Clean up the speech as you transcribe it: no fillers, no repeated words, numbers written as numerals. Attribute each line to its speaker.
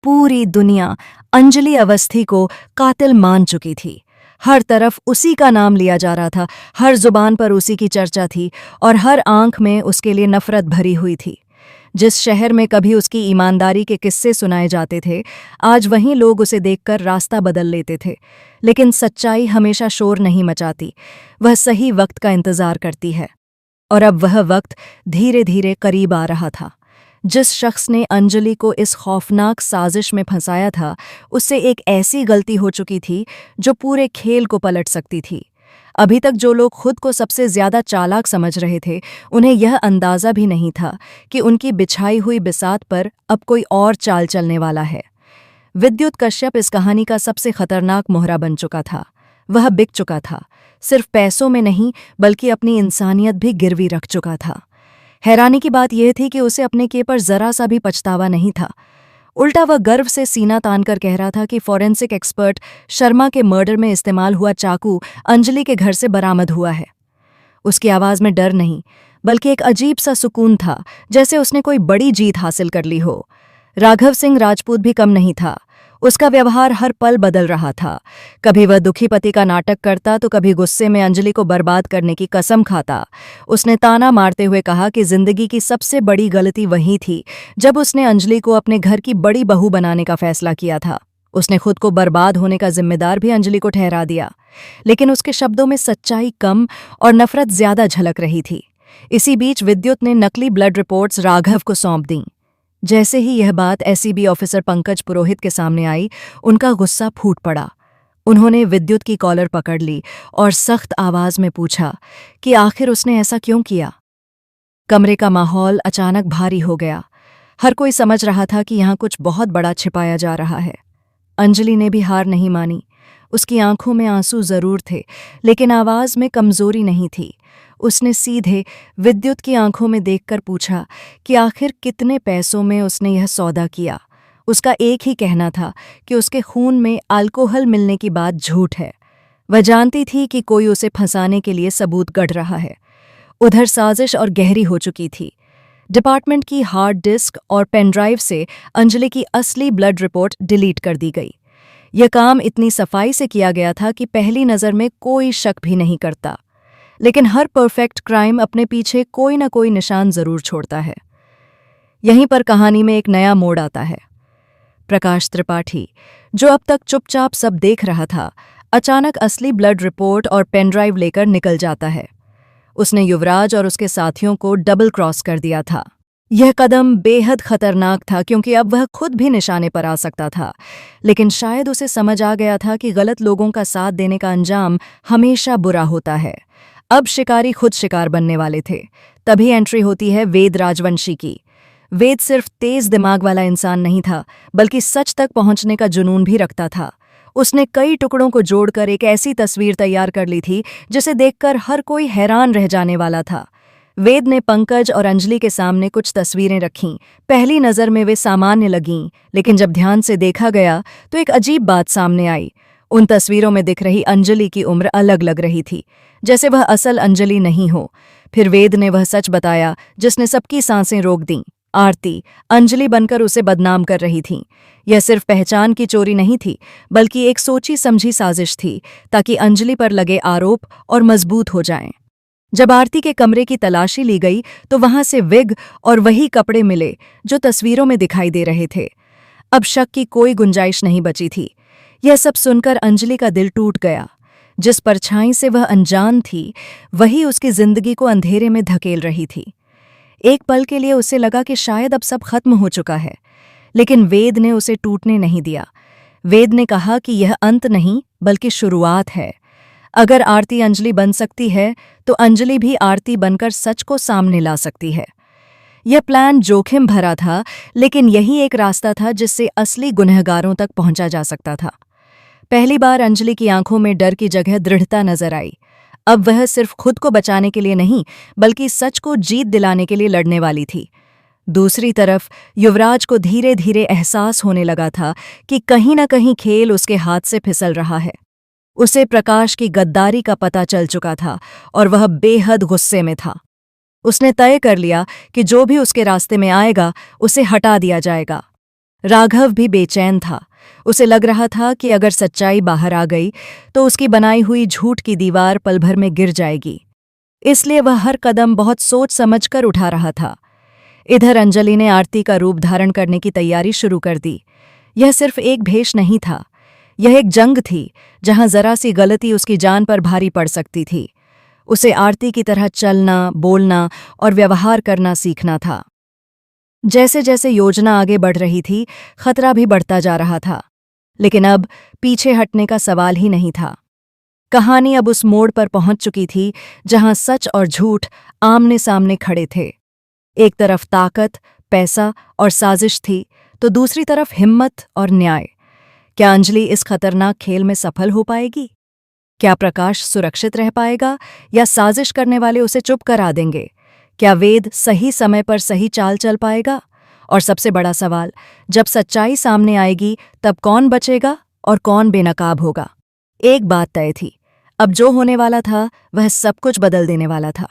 Speaker 1: पूरी दुनिया अंजलि अवस्थी को कातिल मान चुकी थी। हर तरफ उसी का नाम लिया जा रहा था, हर जुबान पर उसी की चर्चा थी और हर आंख में उसके लिए नफरत भरी हुई थी। जिस शहर में कभी उसकी ईमानदारी के किस्से सुनाए जाते थे, आज वहीं लोग उसे देखकर रास्ता बदल लेते थे। लेकिन सच्चाई हमेशा शोर नहीं मचाती, वह सही वक्त का इंतजार करती है। और अब वह वक्त धीरे धीरे करीब आ रहा था। जिस शख्स ने अंजलि को इस खौफनाक साजिश में फंसाया था, उससे एक ऐसी गलती हो चुकी थी जो पूरे खेल को पलट सकती थी। अभी तक जो लोग खुद को सबसे ज्यादा चालाक समझ रहे थे, उन्हें यह अंदाजा भी नहीं था कि उनकी बिछाई हुई बिसात पर अब कोई और चाल चलने वाला है। विद्युत कश्यप इस कहानी का सबसे खतरनाक मोहरा बन चुका था। वह बिक चुका था, सिर्फ पैसों में नहीं बल्कि अपनी इंसानियत भी गिरवी रख चुका था। हैरानी की बात यह थी कि उसे अपने किए पर जरा सा भी पछतावा नहीं था। उल्टा वह गर्व से सीना तानकर कह रहा था कि फॉरेंसिक एक्सपर्ट शर्मा के मर्डर में इस्तेमाल हुआ चाकू अंजलि के घर से बरामद हुआ है। उसकी आवाज में डर नहीं बल्कि एक अजीब सा सुकून था, जैसे उसने कोई बड़ी जीत हासिल कर ली हो। राघव सिंह राजपूत भी कम नहीं था। उसका व्यवहार हर पल बदल रहा था। कभी वह दुखी पति का नाटक करता तो कभी गुस्से में अंजलि को बर्बाद करने की कसम खाता। उसने ताना मारते हुए कहा कि जिंदगी की सबसे बड़ी गलती वही थी जब उसने अंजलि को अपने घर की बड़ी बहू बनाने का फैसला किया था। उसने खुद को बर्बाद होने का जिम्मेदार भी अंजलि को ठहरा दिया। लेकिन उसके शब्दों में सच्चाई कम और नफरत ज्यादा झलक रही थी। इसी बीच विद्युत ने नकली ब्लड रिपोर्ट्स राघव को सौंप दीं। जैसे ही यह बात एसीबी ऑफिसर पंकज पुरोहित के सामने आई, उनका गुस्सा फूट पड़ा। उन्होंने विद्युत की कॉलर पकड़ ली और सख्त आवाज में पूछा कि आखिर उसने ऐसा क्यों किया। कमरे का माहौल अचानक भारी हो गया। हर कोई समझ रहा था कि यहाँ कुछ बहुत बड़ा छिपाया जा रहा है। अंजलि ने भी हार नहीं मानी। उसकी आंखों में आंसू जरूर थे, लेकिन आवाज में कमजोरी नहीं थी। उसने सीधे विद्युत की आंखों में देखकर पूछा कि आखिर कितने पैसों में उसने यह सौदा किया। उसका एक ही कहना था कि उसके खून में अल्कोहल मिलने की बात झूठ है। वह जानती थी कि कोई उसे फंसाने के लिए सबूत गढ़ रहा है। उधर साजिश और गहरी हो चुकी थी। डिपार्टमेंट की हार्ड डिस्क और पेनड्राइव से अंजलि की असली ब्लड रिपोर्ट डिलीट कर दी गई। यह काम इतनी सफाई से किया गया था कि पहली नज़र में कोई शक भी नहीं करता। लेकिन हर परफेक्ट क्राइम अपने पीछे कोई ना कोई निशान जरूर छोड़ता है। यहीं पर कहानी में एक नया मोड़ आता है। प्रकाश त्रिपाठी, जो अब तक चुपचाप सब देख रहा था, अचानक असली ब्लड रिपोर्ट और पेनड्राइव लेकर निकल जाता है। उसने युवराज और उसके साथियों को डबल क्रॉस कर दिया था। यह कदम बेहद खतरनाक था क्योंकि अब वह खुद भी निशाने पर आ सकता था। लेकिन शायद उसे समझ आ गया था कि गलत लोगों का साथ देने का अंजाम हमेशा बुरा होता है। अब शिकारी खुद शिकार बनने वाले थे। तभी एंट्री होती है वेद राजवंशी की। वेद सिर्फ तेज दिमाग वाला इंसान नहीं था, बल्कि सच तक पहुंचने का जुनून भी रखता था। उसने कई टुकड़ों को जोड़कर एक ऐसी तस्वीर तैयार कर ली थी जिसे देखकर हर कोई हैरान रह जाने वाला था। वेद ने पंकज और अंजलि के सामने कुछ तस्वीरें रखीं। पहली नज़र में वे सामान्य लगीं, लेकिन जब ध्यान से देखा गया तो एक अजीब बात सामने आई। उन तस्वीरों में दिख रही अंजलि की उम्र अलग लग रही थी, जैसे वह असल अंजलि नहीं हो। फिर वेद ने वह सच बताया जिसने सबकी सांसें रोक दीं। आरती अंजलि बनकर उसे बदनाम कर रही थी। यह सिर्फ पहचान की चोरी नहीं थी, बल्कि एक सोची समझी साजिश थी ताकि अंजलि पर लगे आरोप और मजबूत हो जाएं। जब आरती के कमरे की तलाशी ली गई तो वहां से विग और वही कपड़े मिले जो तस्वीरों में दिखाई दे रहे थे। अब शक की कोई गुंजाइश नहीं बची थी। यह सब सुनकर अंजलि का दिल टूट गया। जिस परछाई से वह अनजान थी, वही उसकी जिंदगी को अंधेरे में धकेल रही थी। एक पल के लिए उसे लगा कि शायद अब सब खत्म हो चुका है, लेकिन वेद ने उसे टूटने नहीं दिया। वेद ने कहा कि यह अंत नहीं बल्कि शुरुआत है। अगर आरती अंजलि बन सकती है तो अंजलि भी आरती बनकर सच को सामने ला सकती है। यह प्लान जोखिम भरा था, लेकिन यही एक रास्ता था जिससे असली गुनहगारों तक पहुंचा जा सकता था। पहली बार अंजलि की आंखों में डर की जगह दृढ़ता नजर आई। अब वह सिर्फ खुद को बचाने के लिए नहीं, बल्कि सच को जीत दिलाने के लिए लड़ने वाली थी। दूसरी तरफ युवराज को धीरे धीरे एहसास होने लगा था कि कहीं न कहीं खेल उसके हाथ से फिसल रहा है। उसे प्रकाश की गद्दारी का पता चल चुका था और वह बेहद गुस्से में था। उसने तय कर लिया कि जो भी उसके रास्ते में आएगा उसे हटा दिया जाएगा। राघव भी बेचैन था। उसे लग रहा था कि अगर सच्चाई बाहर आ गई तो उसकी बनाई हुई झूठ की दीवार पल भर में गिर जाएगी। इसलिए वह हर कदम बहुत सोच समझकर उठा रहा था। इधर अंजलि ने आरती का रूप धारण करने की तैयारी शुरू कर दी। यह सिर्फ एक भेष नहीं था, यह एक जंग थी जहां जरा सी गलती उसकी जान पर भारी पड़ सकती थी। उसे आरती की तरह चलना, बोलना और व्यवहार करना सीखना था। जैसे जैसे योजना आगे बढ़ रही थी, खतरा भी बढ़ता जा रहा था। लेकिन अब पीछे हटने का सवाल ही नहीं था। कहानी अब उस मोड़ पर पहुंच चुकी थी जहां सच और झूठ आमने सामने खड़े थे। एक तरफ ताकत, पैसा और साजिश थी, तो दूसरी तरफ हिम्मत और न्याय। क्या अंजलि इस खतरनाक खेल में सफल हो पाएगी? क्या प्रकाश सुरक्षित रह पाएगा या साजिश करने वाले उसे चुप करा देंगे? क्या वेद सही समय पर सही चाल चल पाएगा? और सबसे बड़ा सवाल, जब सच्चाई सामने आएगी तब कौन बचेगा और कौन बेनकाब होगा? एक बात तय थी, अब जो होने वाला था वह सब कुछ बदल देने वाला था।